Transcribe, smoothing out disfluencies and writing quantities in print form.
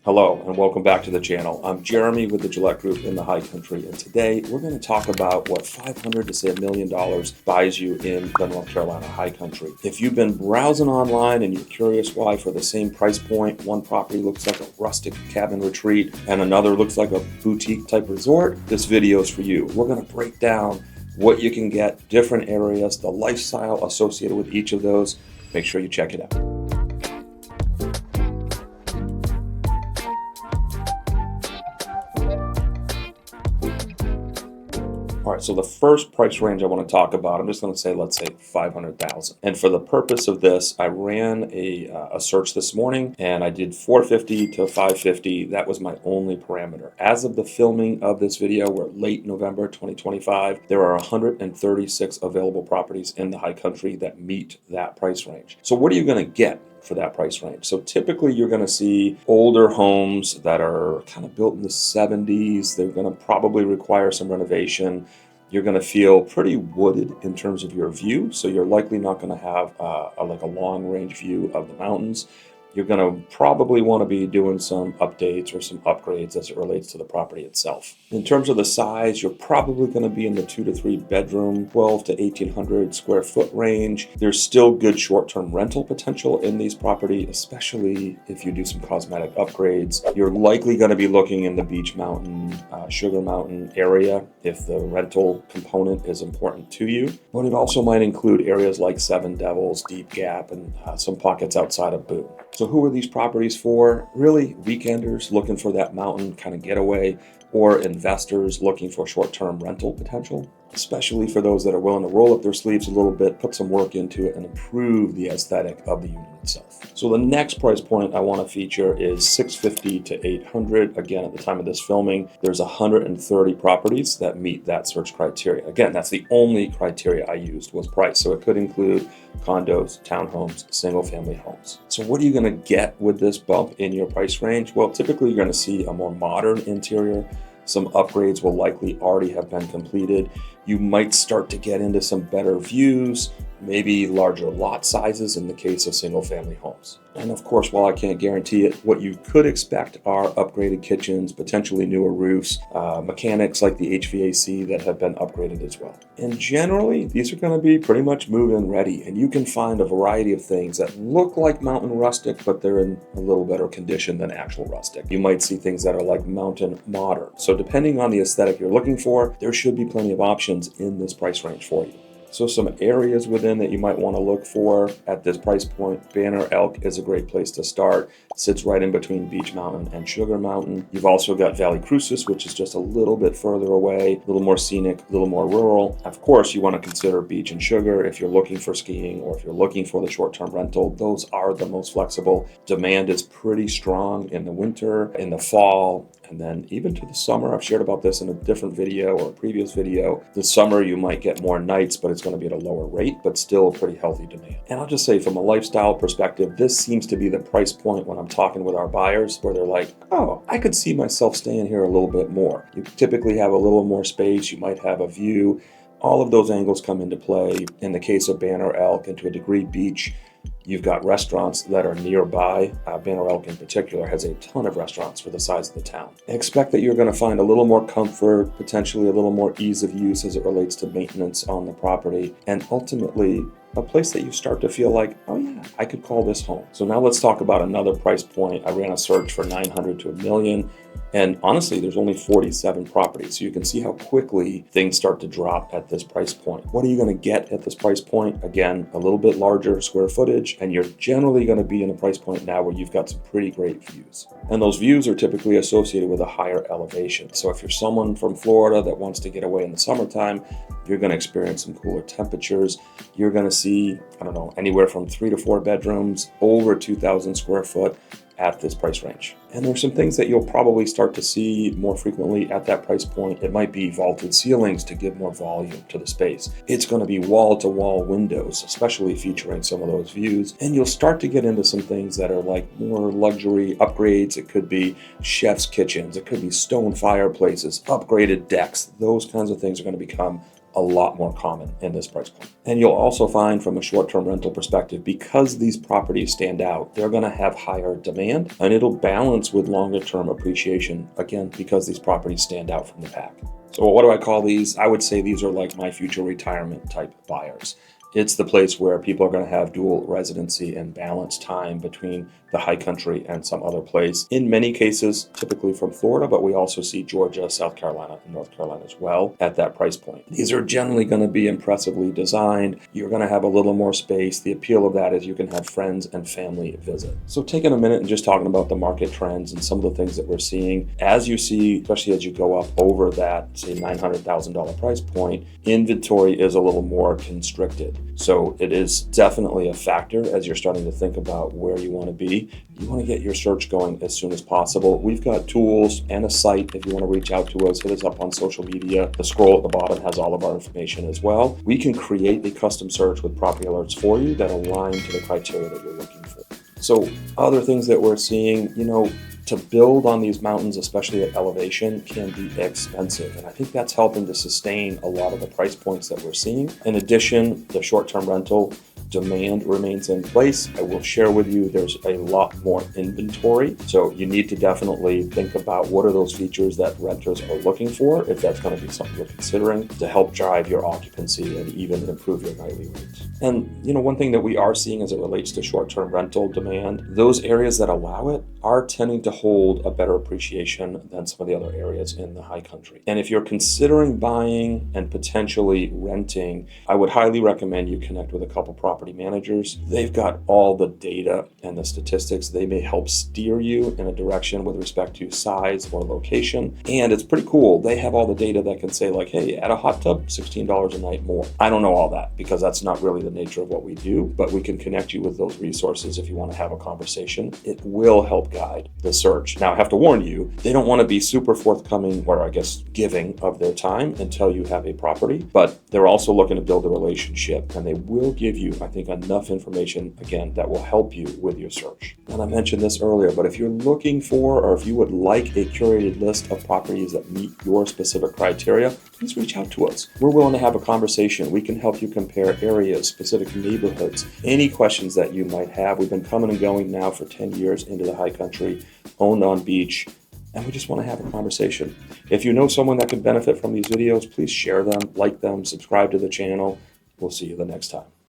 Hello and welcome back to the channel. I'm Jeremy with the Gillette Group in the High Country, and today we're going to talk about what $500 to say $1 million buys you in the North Carolina High Country. If you've been browsing online and you're curious why for the same price point, one property looks like a rustic cabin retreat and another looks like a boutique type resort, this video is for you. We're going to break down what you can get, different areas, the lifestyle associated with each of those. Make sure you check it out. All right, so the first price range I want to talk about, I'm just going to say, let's say $500,000. And for the purpose of this, I ran a search this morning and I did 450 to 550. That was my only parameter. As of the filming of this video, we're late November 2025. There are 136 available properties in the High Country that meet that price range. So what are you going to get for that price range? So typically you're going to see older homes that are kind of built in the 70s. They're going to probably require some renovation. You're going to feel pretty wooded in terms of your view. So you're likely not going to have like a long range view of the mountains. You're going to probably want to be doing some updates or some upgrades as it relates to the property itself. In terms of the size, you're probably going to be in the 2 to 3 bedroom, 12 to 1,800 square foot range. There's still good short-term rental potential in these properties, especially if you do some cosmetic upgrades. You're likely going to be looking in the Beech Mountain, Sugar Mountain area if the rental component is important to you. But it also might include areas like Seven Devils, Deep Gap, and some pockets outside of Boone. So who are these properties for? Really, weekenders looking for that mountain kind of getaway, or investors looking for short-term rental potential, especially for those that are willing to roll up their sleeves a little bit, put some work into it, and improve the aesthetic of the unit itself. So the next price point I want to feature is 650 to 800. Again, at the time of this filming, there's 130 properties that meet that search criteria. Again, that's the only criteria I used was price. So it could include condos, townhomes, single-family homes. So what are you going to get with this bump in your price range? Well, typically you're going to see a more modern interior. Some upgrades will likely already have been completed. You might start to get into some better views, maybe larger lot sizes in the case of single-family homes. And of course, while I can't guarantee it, what you could expect are upgraded kitchens, potentially newer roofs, mechanics like the HVAC that have been upgraded as well. And generally, these are going to be pretty much move-in ready, and you can find a variety of things that look like mountain rustic, but they're in a little better condition than actual rustic. You might see things that are like mountain modern. So depending on the aesthetic you're looking for, there should be plenty of options in this price range for you. So some areas within that you might want to look for at this price point. Banner Elk is a great place to start. It sits right in between Beech Mountain and Sugar Mountain. You've also got Valle Crucis, which is just a little bit further away, a little more scenic, a little more rural. Of course, you want to consider Beech and Sugar if you're looking for skiing or if you're looking for the short-term rental. Those are the most flexible. Demand is pretty strong in the winter, in the fall, and then even to the summer. I've shared about this in a different video or a previous video. The summer you might get more nights, but it's going to be at a lower rate, but still a pretty healthy demand. And I'll just say from a lifestyle perspective, this seems to be the price point when I'm talking with our buyers where they're like, oh, I could see myself staying here a little bit more. You typically have a little more space. You might have a view. All of those angles come into play. In the case of Banner Elk and to a degree Beech, you've got restaurants that are nearby. Banner Elk in particular has a ton of restaurants for the size of the town. Expect that you're going to find a little more comfort, potentially a little more ease of use as it relates to maintenance on the property, and ultimately a place that you start to feel like, oh yeah, I could call this home. So now let's talk about another price point. I ran a search for 900 to $1 million. And honestly, there's only 47 properties. So you can see how quickly things start to drop at this price point. What are you going to get at this price point? Again, a little bit larger square footage, and you're generally going to be in a price point now where you've got some pretty great views. And those views are typically associated with a higher elevation. So if you're someone from Florida that wants to get away in the summertime, you're going to experience some cooler temperatures. You're going to see, I don't know, anywhere from 3 to 4 bedrooms, over 2,000 square foot at this price range. And there's some things that you'll probably start to see more frequently at that price point. It might be vaulted ceilings to give more volume to the space. It's going to be wall-to-wall windows, especially featuring some of those views. And you'll start to get into some things that are like more luxury upgrades. It could be chef's kitchens. It could be stone fireplaces, upgraded decks. Those kinds of things are going to become a lot more common in this price point. And you'll also find from a short-term rental perspective, because these properties stand out, they're going to have higher demand, and it'll balance with longer-term appreciation, again, because these properties stand out from the pack. So what do I call these? I would say these are like my future retirement type buyers. It's the place where people are going to have dual residency and balance time between the high country and some other place. In many cases, typically from Florida, but we also see Georgia, South Carolina, and North Carolina as well at that price point. These are generally going to be impressively designed. You're going to have a little more space. The appeal of that is you can have friends and family visit. So taking a minute and just talking about the market trends and some of the things that we're seeing, as you see, especially as you go up over that, say, $900,000 price point, inventory is a little more constricted. So it is definitely a factor as you're starting to think about where you want to be. You want to get your search going as soon as possible. We've got tools and a site if you want to reach out to us. Hit us up on social media. The scroll at the bottom has all of our information as well. We can create a custom search with property alerts for you that align to the criteria that you're looking for. So other things that we're seeing, to build on these mountains, especially at elevation, can be expensive. And I think that's helping to sustain a lot of the price points that we're seeing. In addition, the short-term rental demand remains in place. I will share with you there's a lot more inventory. So you need to definitely think about what are those features that renters are looking for, if that's going to be something you're considering, to help drive your occupancy and even improve your nightly rates. And one thing that we are seeing as it relates to short-term rental demand, those areas that allow it are tending to hold a better appreciation than some of the other areas in the high country. And if you're considering buying and potentially renting, I would highly recommend you connect with a couple property managers. They've got all the data and the statistics. They may help steer you in a direction with respect to size or location. And it's pretty cool. They have all the data that can say like, hey, add a hot tub, $16 a night more. I don't know all that because that's not really the nature of what we do, but we can connect you with those resources if you want to have a conversation. It will help guide the search. Now, I have to warn you, they don't want to be super forthcoming or I guess giving of their time until you have a property, but they're also looking to build a relationship, and they will give you, I think, enough information, again, that will help you with your search. And I mentioned this earlier, but if you're looking for, or if you would like a curated list of properties that meet your specific criteria, please reach out to us. We're willing to have a conversation. We can help you compare areas, specific neighborhoods, any questions that you might have. We've been coming and going now for 10 years into the high country, owned on beach, and we just want to have a conversation. If you know someone that could benefit from these videos, please share them, like them, subscribe to the channel. We'll see you the next time.